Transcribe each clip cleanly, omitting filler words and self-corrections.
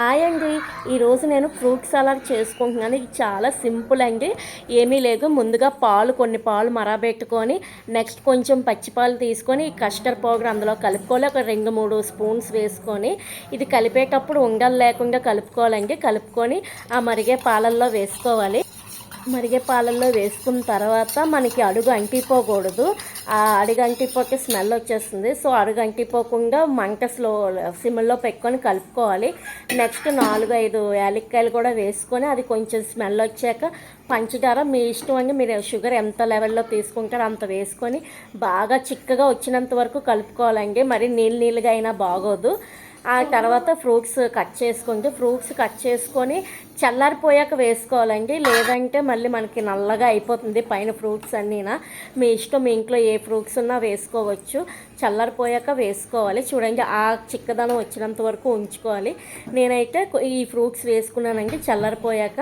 Hi అండి. ఈరోజు నేను ఫ్రూట్ సలాడ్ చేసుకుంటున్నాను. ఇది చాలా సింపుల్ అండి. ఏమీ లేదు, ముందుగా కొన్ని పాలు మరగబెట్టుకొని నెక్స్ట్ కొంచెం పచ్చిపాలు తీసుకొని ఈ కస్టర్డ్ పౌడర్ అందులో కలుపుకోవాలి. ఒక 2-3 స్పూన్స్ వేసుకొని ఇది కలిపేటప్పుడు ఉండలు లేకుండా కలుపుకోవాలండి. కలుపుకొని ఆ మరిగే పాలల్లో వేసుకోవాలి. మరిగే పాలల్లో వేసుకున్న తర్వాత మనకి అడుగు అంటిపోకూడదు. ఆ అడుగు అంటిపోతే స్మెల్ వచ్చేస్తుంది. సో అడుగు అంటిపోకుండా మంట సిమ్లో పెట్టుకొని కలుపుకోవాలి. నెక్స్ట్ 4-5 యాలక్కాయలు కూడా వేసుకొని అది కొంచెం స్మెల్ వచ్చాక పంచదార మీ ఇష్టం అండి. మీరు షుగర్ ఎంత లెవెల్లో తీసుకుంటారో అంత వేసుకొని బాగా చిక్కగా వచ్చినంత వరకు కలుపుకోవాలండి. మరి నీళ్ళుగా అయినా బాగోదు. ఆ తర్వాత ఫ్రూట్స్ కట్ చేసుకొని చల్లారిపోయాక వేసుకోవాలండి. లేదంటే మళ్ళీ మనకి నల్లగా అయిపోతుంది పైన ఫ్రూట్స్ అన్నీనా. మీ ఇష్టం, మీ ఇంట్లో ఏ ఫ్రూట్స్ ఉన్నా వేసుకోవచ్చు. చల్లారిపోయాక వేసుకోవాలి. చూడండి, ఆ చిక్కదనం వచ్చినంత వరకు ఉంచుకోవాలి. నేనైతే ఈ ఫ్రూట్స్ వేసుకున్నానండి చల్లారిపోయాక.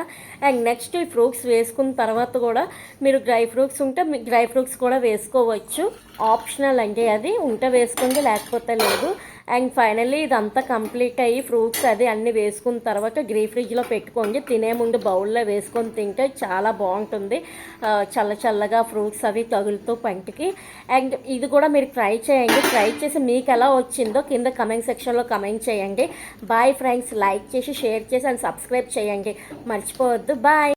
అండ్ నెక్స్ట్ ఈ ఫ్రూట్స్ వేసుకున్న తర్వాత కూడా మీరు డ్రై ఫ్రూట్స్ ఉంటే డ్రై ఫ్రూట్స్ కూడా వేసుకోవచ్చు. ఆప్షనల్ అండి, అది ఉంటే వేసుకోండి లేకపోతే లేదు. అండ్ ఫైనల్లీ ఇదంతా కంప్లీట్ అయ్యి ఫ్రూట్స్ అన్నీ వేసుకున్న తర్వాత ఫ్రిడ్జ్లో పెట్టుకోండి. తినే ముందు బౌల్లో వేసుకొని తింటే చాలా బాగుంటుంది. చల్లగా ఫ్రూట్స్ అవి తగులుతూ పంటికి. అండ్ ఇది కూడా మీరు ట్రై చేయండి. ట్రై చేసి మీకు ఎలా వచ్చిందో కింద కమెంట్ సెక్షన్లో కమెంట్ చేయండి. Bye friends. లైక్ చేసి, షేర్ చేసి అండ్ సబ్స్క్రైబ్ చేయండి మర్చిపోవద్దు. బాయ్.